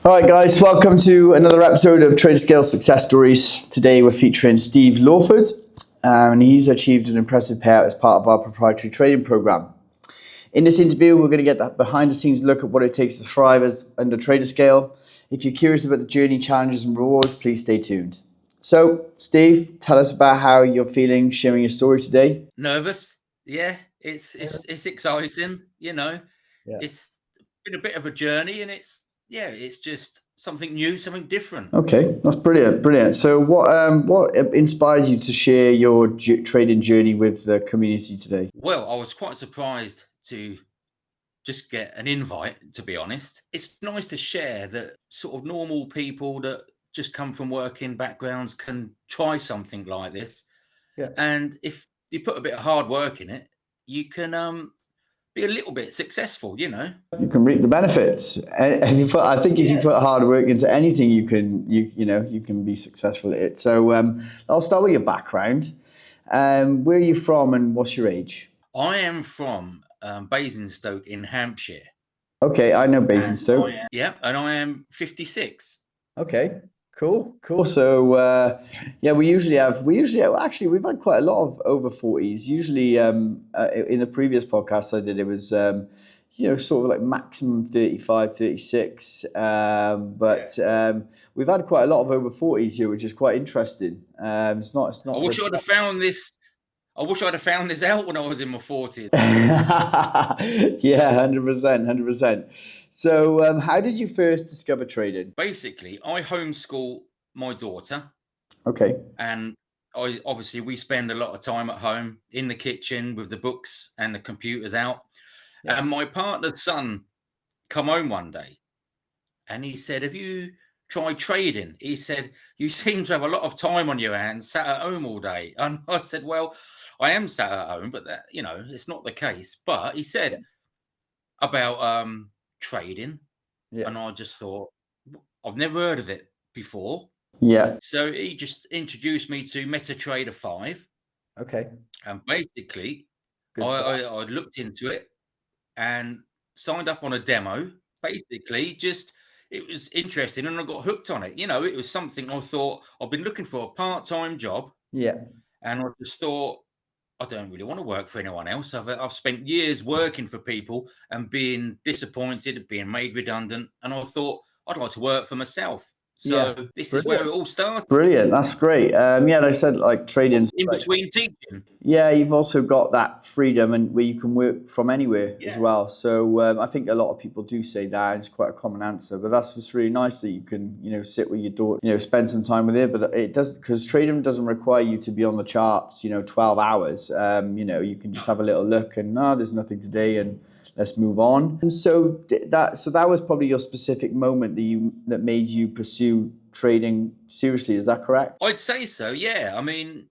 All right, guys, welcome to another episode of TraderScale Success Stories. Today we're featuring Steve Lawford, and he's achieved an impressive payout as part of our proprietary trading program. In this interview, we're going to get that behind-the-scenes look at what it takes to thrive under TraderScale. If you're curious about the journey, challenges, and rewards, please stay tuned. So, Steve, tell us about how you're feeling sharing your story today. Nervous, yeah. It's exciting, Yeah. It's been a bit of a journey, and it's just something new, something different. Okay, that's brilliant, brilliant. So, what inspires you to share your trading journey with the community today? Well, I was quite surprised to just get an invite, to be honest. It's nice to share that sort of normal people that just come from working backgrounds can try something like this. Yeah. And if you put a bit of hard work in it, you can be a little bit successful. You can reap the benefits. And if you Yeah. put hard work into anything, you can be successful at it. So I'll start with your background. Where are you from, and what's your age? I am from Basingstoke in Hampshire, Okay, I know and Basingstoke. I am 56. Okay, cool. So yeah, actually we've had quite a lot of over 40s. Usually, in the previous podcast I did, it was sort of like maximum 35, 36. We've had quite a lot of over 40s here, which is quite interesting. It's I not. wish I'd have found this. I wish I'd have found this out when I was in my 40s. Yeah, 100%, 100%. So, how did you first discover trading? Basically, I homeschool my daughter, Okay. and we spend a lot of time at home in the kitchen with the books and the computers out. Yeah. And my partner's son come home one day, and he said, "Have you tried trading?" He said, "You seem to have a lot of time on your hands, sat at home all day." And I said, "Well, I am sat at home, but it's not the case." But he Yeah. said about trading, Yeah. and I just thought, I've never heard of it before. Yeah. So he just introduced me to MetaTrader 5, Okay. and basically, Good stuff. I looked into it and signed up on a demo. Basically, just it was interesting, and I got hooked on it. It was something I thought I've been looking for a part-time job, Yeah. and I just thought I don't really want to work for anyone else. I've spent years working for people and being disappointed, being made redundant, and I thought I'd like to work for myself. Yeah. So this is where Brilliant. it all started. Brilliant. That's great. Yeah, like I said, like trading's In like, between teaching. yeah, you've also got that freedom and where you can work from anywhere as Yeah. well. So I think a lot of people do say that, and it's quite a common answer. But that's just really nice that you can, sit with your daughter, spend some time with her. But it does, because trading doesn't require you to be on the charts, 12 hours. You can just have a little look and there's nothing today, and let's move on. And so that was probably your specific moment that made you pursue trading seriously. Is that correct? I'd say so, yeah. I mean,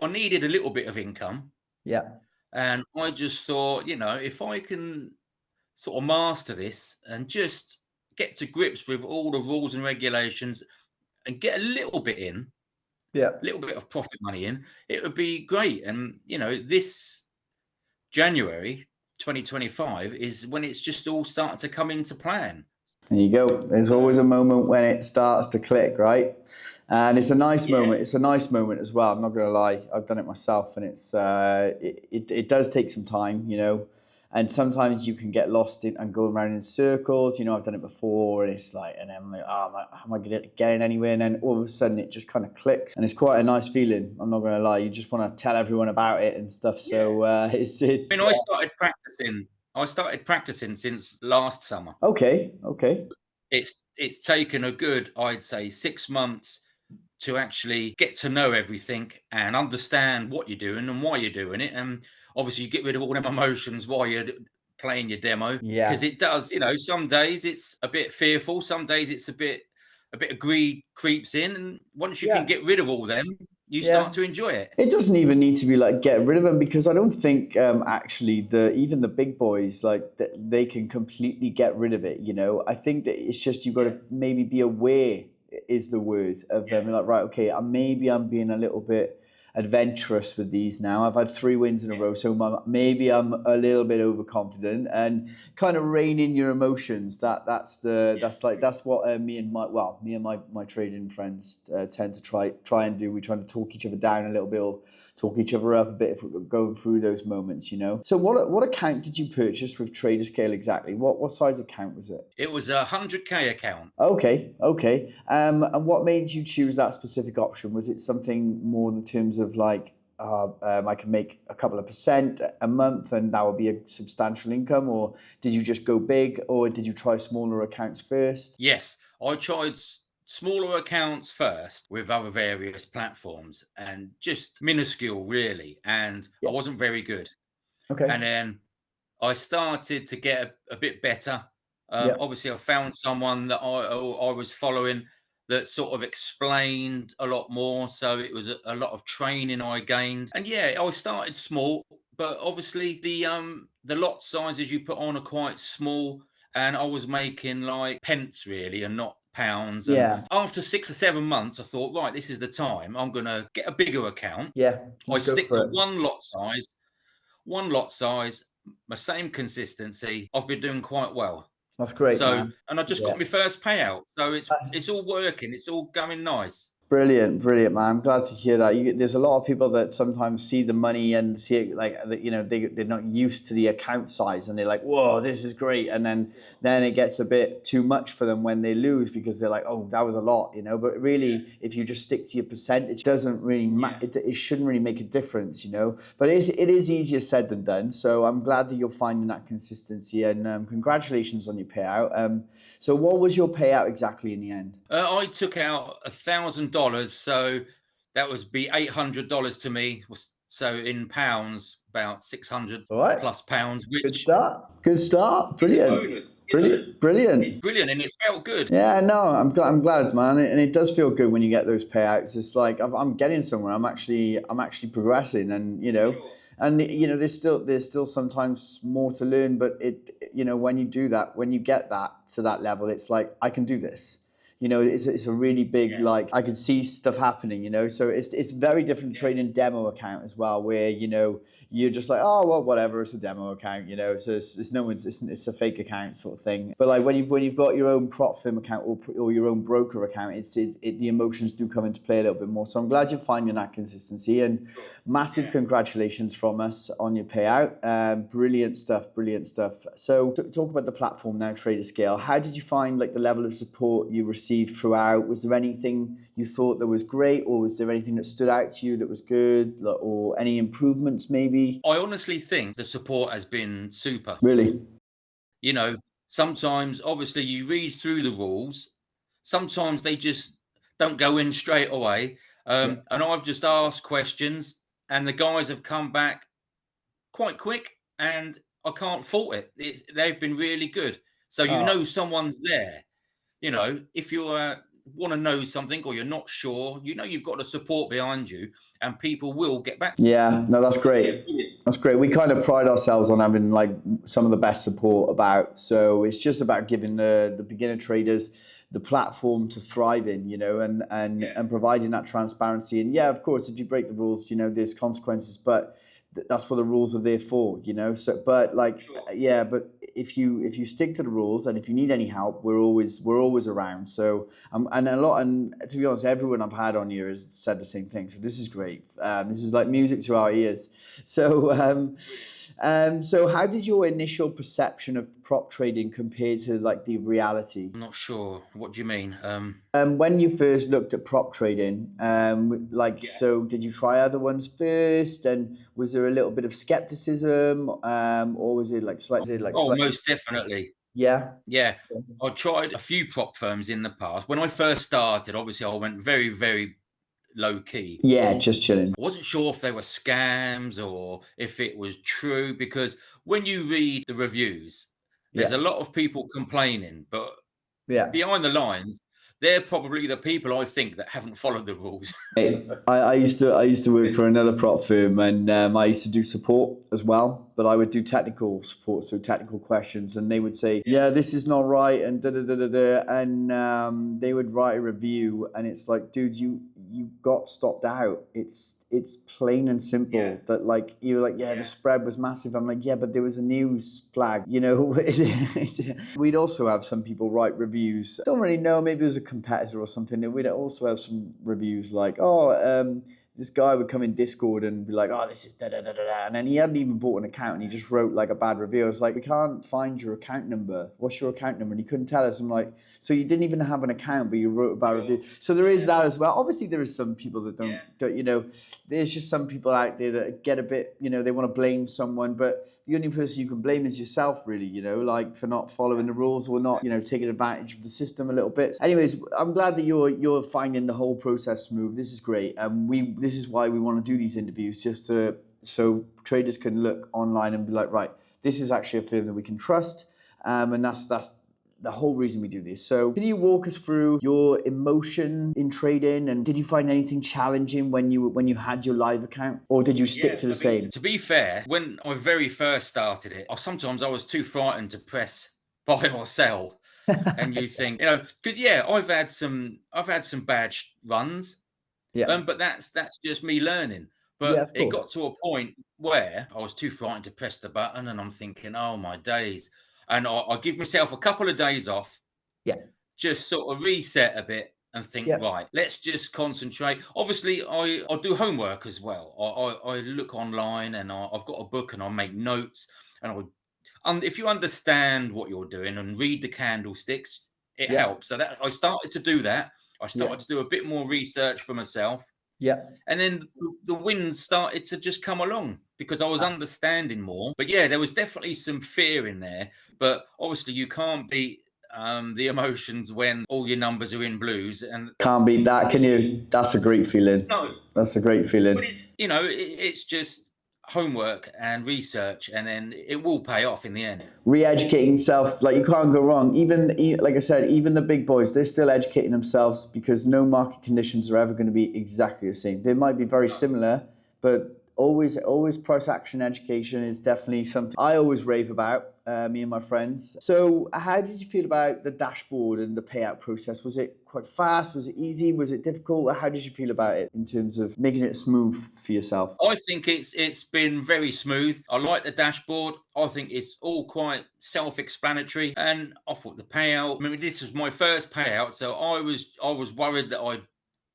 I needed a little bit of income, Yeah. and I just thought, if I can sort of master this and just get to grips with all the rules and regulations and get a little bit in, Yeah. a little bit of profit money in, it would be great. And, this January 2025 is when it's just all started to come into plan. There you go. There's always So, a moment when it starts to click, right? And it's a nice yeah. moment. It's a nice moment as well. I'm not going to lie. I've done it myself, and it does take some time. And sometimes you can get lost in and going around in circles. I've done it before, and it's like, and then I'm like, oh, am I getting anywhere? And then all of a sudden, it just kind of clicks, and it's quite a nice feeling. I'm not going to lie. You just want to tell everyone about it and stuff. So I mean, I started practicing since last summer. okay. It's taken a good, I'd say, 6 months to actually get to know everything and understand what you're doing and why you're doing it. And obviously, you get rid of all them emotions while you're playing your demo, because Yeah. it does. Some days it's a bit fearful, some days it's a bit of greed creeps in, and once you can Yeah. get rid of all them, you Yeah. start to enjoy it. It doesn't even need to be like get rid of them, because I don't think actually even the big boys they can completely get rid of it. I think that it's just you've got to maybe be aware is the word of them. Like, right, okay, maybe I'm being a little bit adventurous with these now. I've had 3 wins in a row, so maybe I'm a little bit overconfident, and kind of rein in your emotions. That's what me and my trading friends tend to try and do. We try to talk each other down a little bit, or talk each other up a bit if we're going through those moments, you know. So what account did you purchase with TraderScale exactly? What size account was it? It was a 100K account. Okay. And what made you choose that specific option? Was it something more in terms of like, I can make a couple of percent a month and that would be a substantial income, or did you just go big, or did you try smaller accounts first? Yes, I tried smaller accounts first with other various platforms and just minuscule, really. And I Yeah. wasn't very good. Okay. And then I started to get a bit better. Yeah. Obviously, I found someone that I was following that sort of explained a lot more. So it was a lot of training I gained. And yeah, I started small, but obviously the lot sizes you put on are quite small. And I was making like pence really, and not pounds. And Yeah. after 6 or 7 months, I thought, right, this is the time. I'm gonna get a bigger account. Yeah. I Let's go stick to for it. one lot size, my same consistency. I've been doing quite well. That's great, So, man. and I just Yeah. got my first payout. So it's all working. It's all going nice. Brilliant, man. I'm glad to hear that. There's a lot of people that sometimes see the money and see it like that. You know, they're not used to the account size, and they're like, "Whoa, this is great!" And then it gets a bit too much for them when they lose, because they're like, "Oh, that was a lot," you know. But really, if you just stick to your percentage, doesn't really it shouldn't really make a difference, you know. But it is easier said than done. So I'm glad that you're finding that consistency, and congratulations on your payout. So what was your payout exactly in the end? I took out $1,000, so that was be $800 to me. So in pounds, about 600 All right. plus pounds, Good which start. Good start. is a Brilliant. bonus. You know, it's Brilliant. brilliant, and it felt good. Yeah, no, I'm glad, man, and it does feel good when you get those payouts. It's like I'm getting somewhere. I'm actually progressing, and you know, Sure. and you know, there's still sometimes more to learn, but you know, when you do that, when you get that to that level, it's like I can do this. You know, it's a really big, like, I can see stuff happening, you know. So it's very different to trading demo account as well, where you know you're just like, oh well, whatever, it's a demo account, you know. So it's no one's it's a fake account sort of thing. But like when you've got your own prop firm account, or your own broker account, the emotions do come into play a little bit more. So I'm glad you're finding that consistency, and massive congratulations from us on your payout. Brilliant stuff, brilliant stuff. So talk about the platform now, TraderScale. How did you find like the level of support you received throughout? Was there anything you thought that was great, or was there anything that stood out to you that was good, or any improvements maybe? I honestly think the support has been super. Really? You know, sometimes obviously you read through the rules, sometimes they just don't go in straight away. Yeah. And I've just asked questions, and the guys have come back quite quick, and I can't fault it. They've been really good. So you Oh, know someone's there. You know, if you want to know something or you're not sure, you know you've got the support behind you, and people will get back. yeah, no, that's So yeah, great. brilliant. That's great. We kind of pride ourselves on having like some of the best support about. So it's just about giving the beginner traders the platform to thrive in, you know, and providing that transparency. And yeah, of course, if you break the rules, you know, there's consequences, but that's what the rules are there for, you know. So, but like, yeah, but if you stick to the rules, and if you need any help, we're always around. So and to be honest, everyone I've had on here has said the same thing. So this is great. This is like music to our ears. So so how did your initial perception of prop trading compare to like the reality? I'm not sure. What do you mean? When you first looked at prop trading, so did you try other ones first, and was there a little bit of skepticism, or was it like Oh, most definitely. yeah, Yeah, I tried a few prop firms in the past. When I first started, obviously I went very, very low key. yeah, just chilling, I wasn't sure if they were scams or if it was true, because when you read the reviews, there's yeah, a lot of people complaining, but yeah. behind the lines, they're probably the people I think that haven't followed the rules. Hey, I used to work for another prop firm, and I used to do support as well. But I would do technical support, so technical questions, and they would say, "Yeah, this is not right," and da da da da da, and they would write a review, and it's like, dude, you got stopped out. It's plain and simple that like you're like, the spread was massive. I'm like, yeah, but there was a news flag, you know. We'd also have some people write reviews. Don't really know, maybe it was a competitor or something. We'd also have some reviews like, this guy would come in Discord and be like, oh, this is da da da da da. And then he hadn't even bought an account and he just wrote like a bad review. I was like, we can't find your account number. What's your account number? And he couldn't tell us. I'm like, so you didn't even have an account, but you wrote a bad review. So there is that as well. Obviously, there is some people that don't, you know, there's just some people out there that get a bit, you know, they want to blame someone, but the only person you can blame is yourself, really, you know, like for not following the rules or not, you know, taking advantage of the system a little bit. Anyways, I'm glad that you're finding the whole process smooth. This is great. This is why we want to do these interviews, just so traders can look online and be like, right, this is actually a firm that we can trust, and that's the whole reason we do this. So can you walk us through your emotions in trading, and did you find anything challenging when you had your live account, or did you stick to the same? To be fair, when I very first started it, sometimes I was too frightened to press buy or sell. And you think, you know, because I've had some bad runs, Yeah. but that's just me learning. Yeah, But of it course. got to a point where I was too frightened to press the button, and I'm thinking, oh my days. And I give myself a couple of days off, Yeah. just sort of reset a bit and think, Yeah. right, let's just concentrate. Obviously, I do homework as well. I look online and I've got a book and I make notes. And if you understand what you're doing and read the candlesticks, it Yeah. helps. So that I started to do that. I Yeah. started to do a bit more research for myself. Yeah. And then the wins started to just come along because I was understanding more. But yeah, there was definitely some fear in there. But obviously, you can't beat the emotions when all your numbers are in blues. And Can't beat that, can it's you? just, That's a great feeling. no, That's a great but feeling. it's, you know, it's just homework and research, and then it will pay off in the end. Re-educating yourself, like you can't go wrong. Like I said, even the big boys, they're still educating themselves because no market conditions are ever going to be exactly the same. They might be very similar, but always price action education is definitely something I always rave about, me and my friends. So how did you feel about the dashboard and the payout process? Was it quite fast? Was it easy? Was it difficult? How did you feel about it in terms of making it smooth for yourself? I think it's been very smooth. I like the dashboard. I think it's all quite self-explanatory, and I thought the payout. I mean, this was my first payout, so I was worried that I'd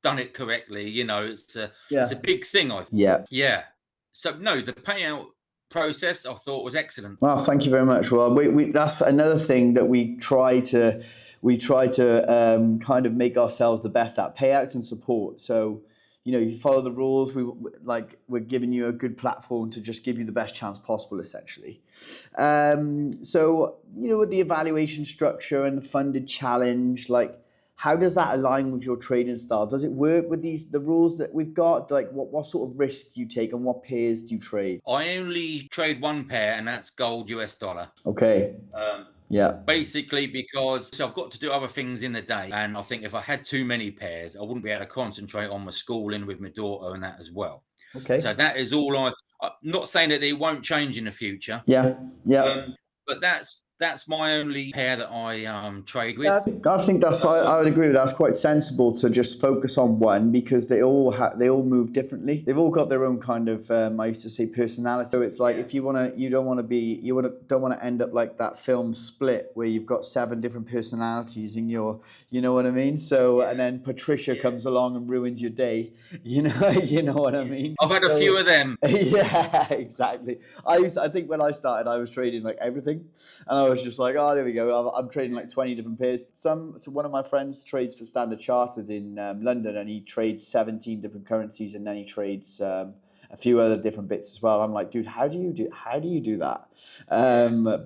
done it correctly. You know, it's a Yeah. big thing. I Yeah. Yeah. So no, the payout process I thought was excellent. Well, thank you very much. Well, that's another thing that we try to kind of make ourselves the best at, payouts and support. So, you know, you follow the rules. We're giving you a good platform to just give you the best chance possible, essentially. So, you know, with the evaluation structure and the funded challenge, like, how does that align with your trading style? Does it work with the rules that we've got? Like, what sort of risk do you take and what pairs do you trade? I only trade one pair, and that's gold US dollar. Okay. Um, Yeah. Basically, because I've got to do other things in the day, and I think if I had too many pairs, I wouldn't be able to concentrate on my schooling with my daughter and that as well. So Okay. that is all I'm not saying that it won't change in the future, Yeah. Yeah. um, but that's my only pair that I trade Yeah, with. I think I would agree with that. It's quite sensible to just focus on one because they all move differently. They've all got their own kind of I used to say personality. So it's like if you don't want to be don't want to end up like that film Split where you've got 7 different personalities in your, you know what I mean? So and then Patricia comes along and ruins your day. You know you know what I mean? I've had a few So of them. yeah, exactly. I think when I started, I was trading like everything, and I was just like, oh, there we go. I'm trading like 20 different pairs. So one of my friends trades for Standard Chartered in London, and he trades 17 different currencies, and then he trades a few other different bits as well. I'm like, dude, how do you do that?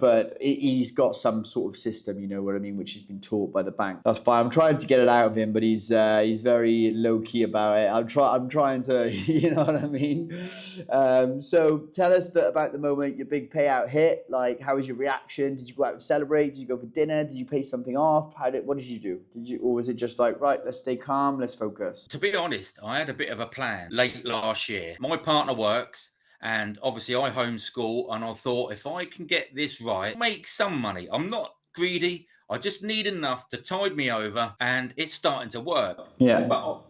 But he's got some sort of system, you know what I mean, which has been taught by the bank. That's fine. I'm trying to get it out of him, but he's very low key about it. I'm trying to, you know what I mean. So tell us about the moment your big payout hit. Like, how was your reaction? Did you go out and celebrate? Did you go for dinner? Did you pay something off? What did you do? Or was it just like, right, let's stay calm, let's focus? To be honest, I had a bit of a plan late last year. My partner works, and obviously I homeschool, and I thought if I can get this right, make some money. I'm not greedy. I just need enough to tide me over, and it's starting to work. Yeah. But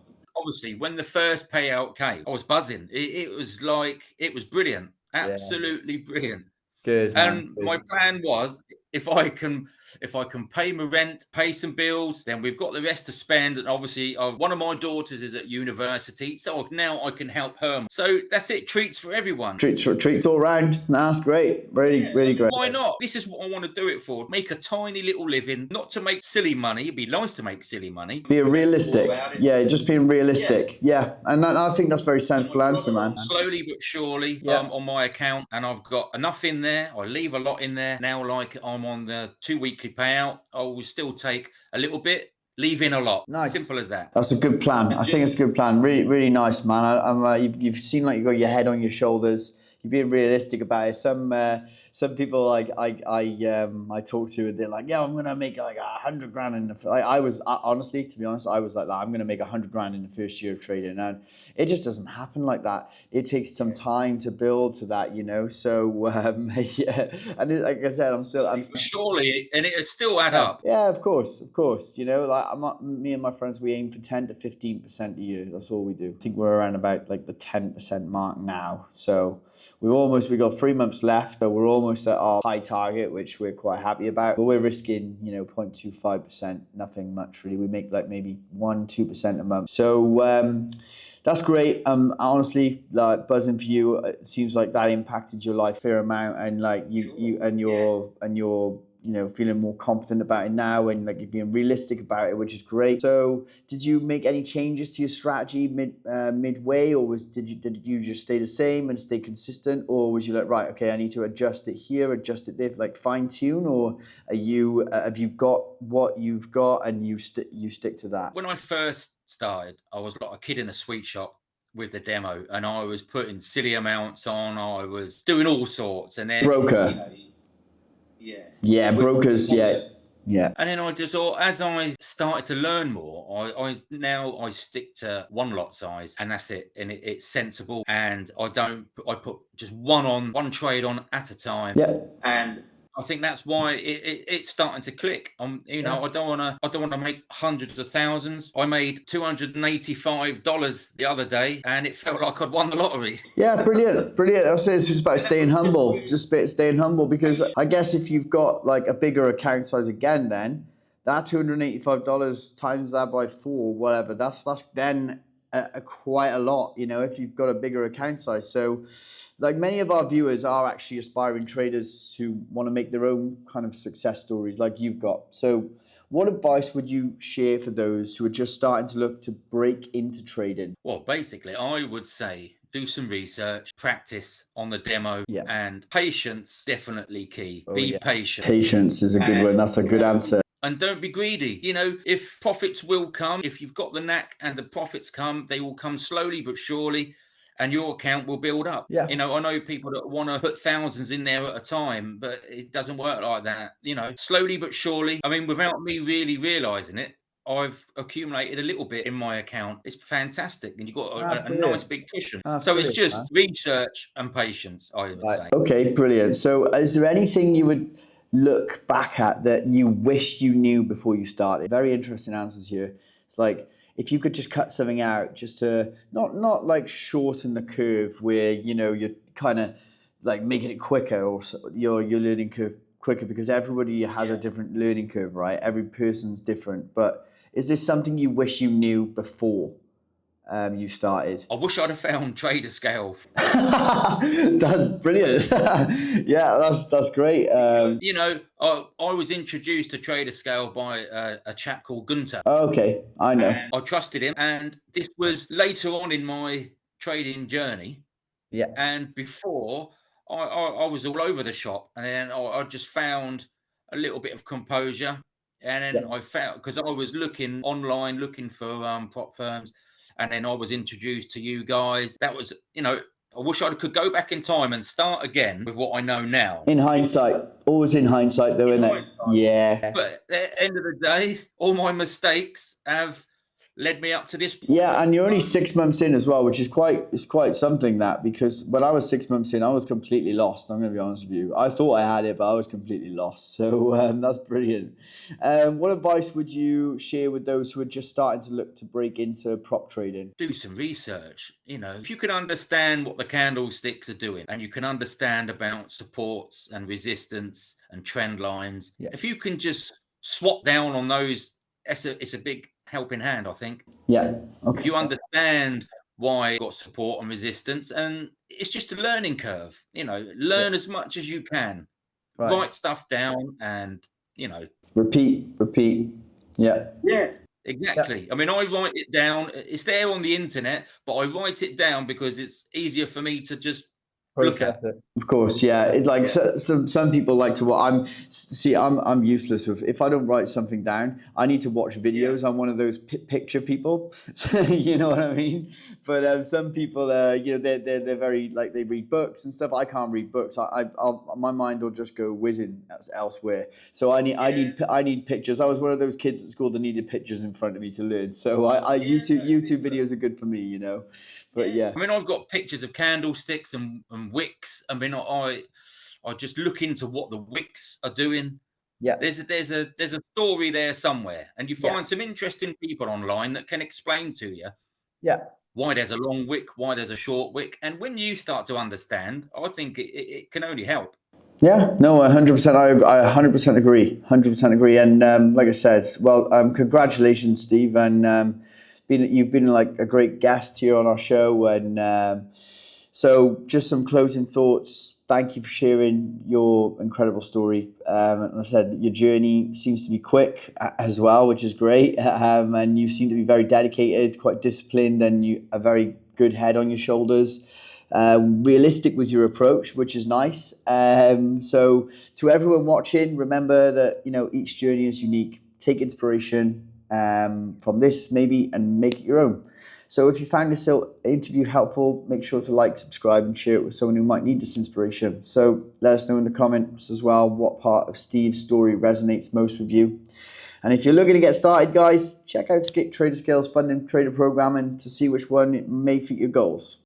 obviously, when the first payout came, I was buzzing. It was like, it was brilliant, Yeah. absolutely brilliant. Good, man. And my Good. plan was, if I can, if I can pay my rent, pay some bills, then we've got the rest to spend. And obviously, one of my daughters is at university, so now I can help her. So that's it. Treats for everyone. Treats all round. That's great. Really, Yeah, really great. why not? This is what I want to do it for. Make a tiny little living, not to make silly money. It'd be nice to make silly money. Be Sensible realistic. about it. Yeah, just being realistic. Yeah. And I think that's a very sensible answer, man. Slowly but surely, Yeah. on my account, and I've got enough in there. I leave a lot in there now. Like, I'm on the 2 weekly payout, I will still take a little bit, leave in a lot. Nice. Simple as that. That's a good plan. I think it's a good plan. Really, really nice, man. You've seemed like you got your head on your shoulders. You're being realistic about it. Some people like I talk to, they're like, yeah, I'm gonna make like 100 grand in the. I was honestly, to be honest, I was like that. I'm gonna make 100 grand in the first year of trading, and it just doesn't happen like that. It takes some time to build to that, you know. So yeah, and like I said, I'm still. Surely, and it has still add up. Yeah, of course, of course. You know, like me and my friends, we aim for 10 to 15% a year. That's all we do. I think we're around about like the 10% mark now. So we got 3 months left. So we're almost at our high target, which we're quite happy about. But we're risking, 0.25%, nothing much really. We make like maybe 1-2% a month. So that's great. Honestly, like buzzing for you. It seems like that impacted your life a fair amount, and like you're feeling more confident about it now, and like you're being realistic about it, which is great. So did you make any changes to your strategy midway, or did you just stay the same and stay consistent, or was you like, right, okay, I need to adjust it here, adjust it there, like fine tune, or have you got what you've got and you stick to that? When I first started, I was like a kid in a sweet shop with the demo, and I was putting silly amounts on. I was doing all sorts, and then Broker. Yeah, brokers. Yeah. And then I just, or as I started to learn more, I stick to one lot size, and that's it. And it's sensible, and I put just one trade on at a time. Yeah. And I think that's why it's starting to click. I don't want to make hundreds of thousands. I made $285 the other day, and it felt like I'd won the lottery. Yeah, brilliant. I'll say it's just about staying humble, staying humble, because I guess if you've got like a bigger account size again, then that $285 times that by 4, whatever, that's then quite a lot, if you've got a bigger account size. So like many of our viewers are actually aspiring traders who want to make their own kind of success stories like you've got. So what advice would you share for those who are just starting to look to break into trading? Well, basically, I would say do some research, practice on the demo, Yeah. and patience definitely key. Oh, Be yeah. patient. Patience is a good one. That's a good answer. And don't be greedy. If profits will come, if you've got the knack and the profits come, they will come slowly but surely, and your account will build up. Yeah. I know people that want to put thousands in there at a time, but it doesn't work like that. Slowly but surely. I mean, without me really realizing it, I've accumulated a little bit in my account. It's fantastic, and you've got a nice big cushion. So it's just research and patience, I would say. Okay, brilliant. So is there anything you would look back at that you wish you knew before you started? Very interesting answers here. It's like, if you could just cut something out just to not like shorten the curve where, you're kind of like making it quicker, or your learning curve quicker, because everybody has a different learning curve, right? Every person's different. But is this something you wish you knew before you started? I wish I'd have found TraderScale. That's brilliant. Yeah, that's great. I was introduced to TraderScale by a chap called Gunter. Okay, I know. And I trusted him, and this was later on in my trading journey. Yeah. And before, I was all over the shop, and then I just found a little bit of composure, and then I found, because I was looking online, looking for prop firms, and then I was introduced to you guys. That was, I wish I could go back in time and start again with what I know now. In hindsight, always in hindsight, though, isn't it? Yeah. But at the end of the day, all my mistakes have led me up to this. Yeah, and you're only 6 months in as well, which is quite something. That, because when I was 6 months in, I was completely lost. I'm going to be honest with you. I thought I had it, but I was completely lost. So that's brilliant. What advice would you share with those who are just starting to look to break into prop trading? Do some research. If you can understand what the candlesticks are doing, and you can understand about supports and resistance and trend lines, Yeah. if you can just swap down on those, it's a big helping hand, I think. Yeah. If Okay. you understand why you've got support and resistance, and it's just a learning curve. Yeah. Learn as much as you can, Right. write stuff down, and you know Repeat. Repeat. Yeah. yeah, Yeah. exactly. I mean, I write it down. It's there on the internet, but I write it down because it's easier for me to just look at. Process it. Of course, yeah. It like some people like to. What I'm useless with. If I don't write something down, I need to watch Yeah. videos. I'm one of those picture people. You know what I mean? But some people, they're very like they read books and stuff. I can't read books. My mind will just go whizzing elsewhere. So Yeah. I need pictures. I was one of those kids at school that needed pictures in front of me to learn. So I Yeah. YouTube videos are good for me. But Yeah. yeah. I mean, I've got pictures of candlesticks and wicks. I mean, I just look into what the wicks are doing. Yeah. There's a story there somewhere, and you Yeah. find some interesting people online that can explain to you Yeah. why there's a long wick, why there's a short wick, and when you start to understand, I think it can only help. Yeah, no, 100%. I 100% agree. 100% agree. And like I said, well, congratulations, Steve. And you've been like a great guest here on our show. And so, just some closing thoughts. Thank you for sharing your incredible story. And I said your journey seems to be quick as well, which is great. And you seem to be very dedicated, quite disciplined, and you a very good head on your shoulders. Realistic with your approach, which is nice. So to everyone watching, remember that each journey is unique. Take inspiration from this maybe and make it your own. So if you found this interview helpful, make sure to like, subscribe, and share it with someone who might need this inspiration. So let us know in the comments as well what part of Steve's story resonates most with you. And if you're looking to get started, guys, check out TraderScale's Funding Trader Program and to see which one may fit your goals.